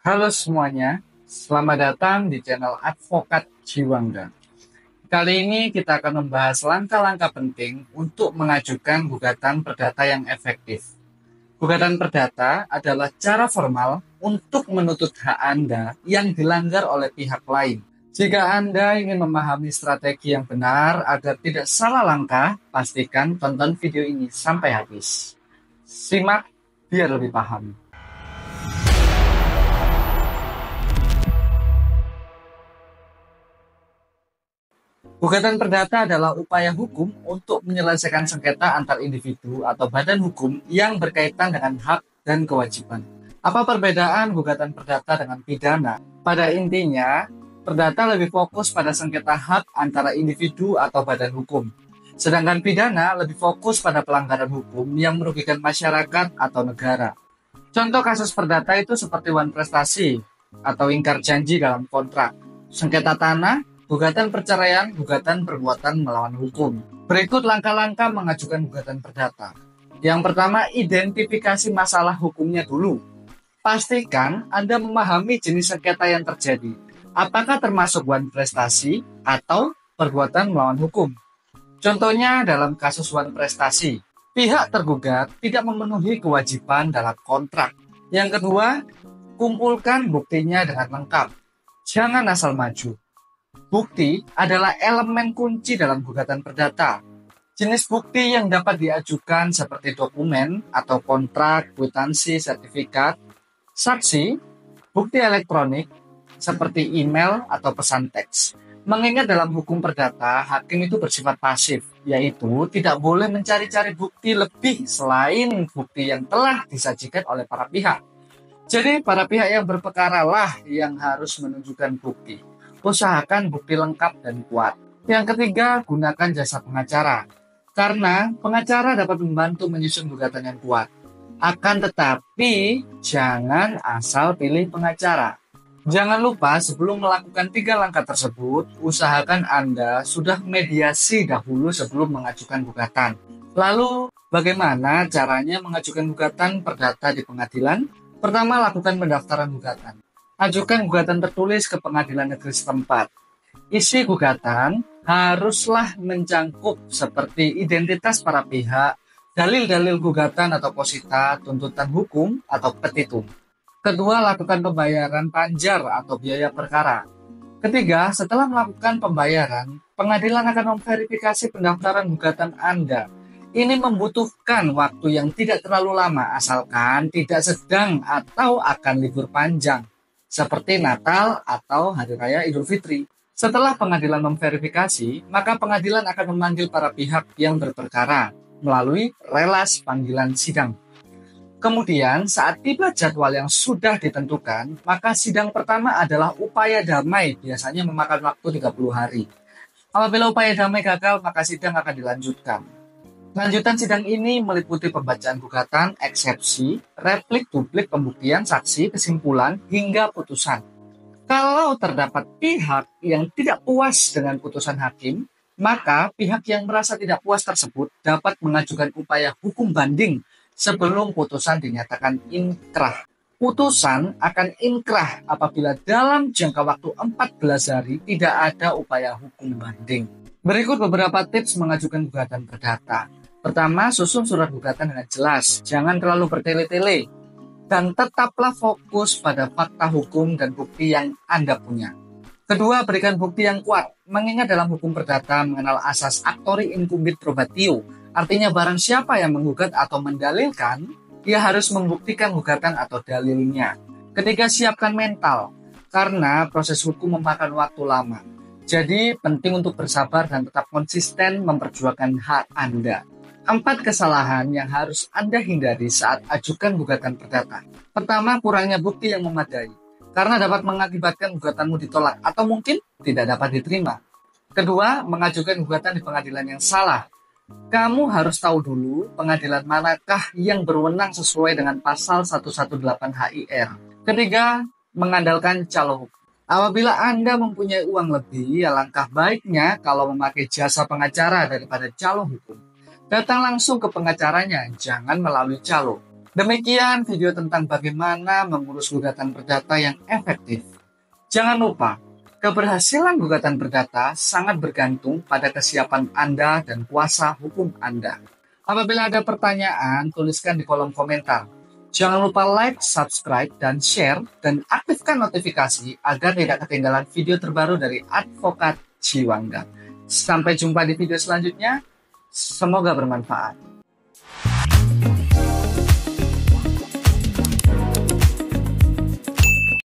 Halo semuanya, selamat datang di channel Advokat Jiwangga. Kali ini kita akan membahas langkah-langkah penting untuk mengajukan gugatan perdata yang efektif. Gugatan perdata adalah cara formal untuk menuntut hak Anda yang dilanggar oleh pihak lain. Jika Anda ingin memahami strategi yang benar agar tidak salah langkah, pastikan tonton video ini sampai habis. Simak biar lebih paham. Gugatan perdata adalah upaya hukum untuk menyelesaikan sengketa antar individu atau badan hukum yang berkaitan dengan hak dan kewajiban. Apa perbedaan gugatan perdata dengan pidana? Pada intinya, perdata lebih fokus pada sengketa hak antara individu atau badan hukum. Sedangkan pidana lebih fokus pada pelanggaran hukum yang merugikan masyarakat atau negara. Contoh kasus perdata itu seperti wan prestasi atau ingkar janji dalam kontrak, sengketa tanah, gugatan perceraian, gugatan perbuatan melawan hukum. Berikut langkah-langkah mengajukan gugatan perdata. Yang pertama, identifikasi masalah hukumnya dulu. Pastikan Anda memahami jenis sengketa yang terjadi. Apakah termasuk wan prestasi atau perbuatan melawan hukum? Contohnya dalam kasus wan prestasi, pihak tergugat tidak memenuhi kewajiban dalam kontrak. Yang kedua, kumpulkan buktinya dengan lengkap. Jangan asal maju. Bukti adalah elemen kunci dalam gugatan perdata. Jenis bukti yang dapat diajukan seperti dokumen atau kontrak, kwitansi, sertifikat, saksi, bukti elektronik seperti email atau pesan teks. Mengingat dalam hukum perdata, hakim itu bersifat pasif, yaitu tidak boleh mencari-cari bukti lebih selain bukti yang telah disajikan oleh para pihak. Jadi, para pihak yang berperkara lah yang harus menunjukkan bukti. Usahakan bukti lengkap dan kuat. Yang ketiga, gunakan jasa pengacara. Karena pengacara dapat membantu menyusun gugatan yang kuat. Akan tetapi, jangan asal pilih pengacara. Jangan lupa sebelum melakukan 3 langkah tersebut, usahakan Anda sudah mediasi dahulu sebelum mengajukan gugatan. Lalu, bagaimana caranya mengajukan gugatan perdata di pengadilan? Pertama, lakukan pendaftaran gugatan. Ajukan gugatan tertulis ke pengadilan negeri setempat. Isi gugatan haruslah mencangkup seperti identitas para pihak, dalil-dalil gugatan atau posita, tuntutan hukum atau petitum. Kedua, lakukan pembayaran panjar atau biaya perkara. Ketiga, setelah melakukan pembayaran, pengadilan akan memverifikasi pendaftaran gugatan Anda. Ini membutuhkan waktu yang tidak terlalu lama, asalkan tidak sedang atau akan libur panjang, seperti Natal atau Hari Raya Idul Fitri. Setelah pengadilan memverifikasi, maka pengadilan akan memanggil para pihak yang berperkara melalui relas panggilan sidang. Kemudian, saat tiba jadwal yang sudah ditentukan, maka sidang pertama adalah upaya damai, biasanya memakan waktu 30 hari. Apabila upaya damai gagal, maka sidang akan dilanjutkan. Lanjutan sidang ini meliputi pembacaan gugatan, eksepsi, replik, duplik, pembuktian, saksi, kesimpulan, hingga putusan. Kalau terdapat pihak yang tidak puas dengan putusan hakim, maka pihak yang merasa tidak puas tersebut dapat mengajukan upaya hukum banding sebelum putusan dinyatakan inkrah. Putusan akan inkrah apabila dalam jangka waktu 14 hari tidak ada upaya hukum banding. Berikut beberapa tips mengajukan gugatan perdata. Pertama, susun surat gugatan dengan jelas. Jangan terlalu bertele-tele. Dan tetaplah fokus pada fakta hukum dan bukti yang Anda punya. Kedua, berikan bukti yang kuat. Mengingat dalam hukum perdata mengenal asas actori incumbit probatio. Artinya barang siapa yang menggugat atau mendalilkan, ia harus membuktikan gugatan atau dalilnya. Ketiga, siapkan mental, karena proses hukum memakan waktu lama. Jadi penting untuk bersabar dan tetap konsisten memperjuangkan hak Anda. 4 kesalahan yang harus Anda hindari saat ajukan gugatan perdata. Pertama, kurangnya bukti yang memadai, karena dapat mengakibatkan gugatanmu ditolak atau mungkin tidak dapat diterima. Kedua, mengajukan gugatan di pengadilan yang salah. Kamu harus tahu dulu pengadilan manakah yang berwenang sesuai dengan pasal 118 HIR. Ketiga, mengandalkan calon hukum. Apabila Anda mempunyai uang lebih, alangkah baiknya kalau memakai jasa pengacara daripada calon hukum. Datang langsung ke pengacaranya, jangan melalui calo. Demikian video tentang bagaimana mengurus gugatan perdata yang efektif. Jangan lupa, keberhasilan gugatan perdata sangat bergantung pada kesiapan Anda dan kuasa hukum Anda. Apabila ada pertanyaan, tuliskan di kolom komentar. Jangan lupa like, subscribe, dan share, dan aktifkan notifikasi agar tidak ketinggalan video terbaru dari Advokat Jiwangga. Sampai jumpa di video selanjutnya. Semoga bermanfaat.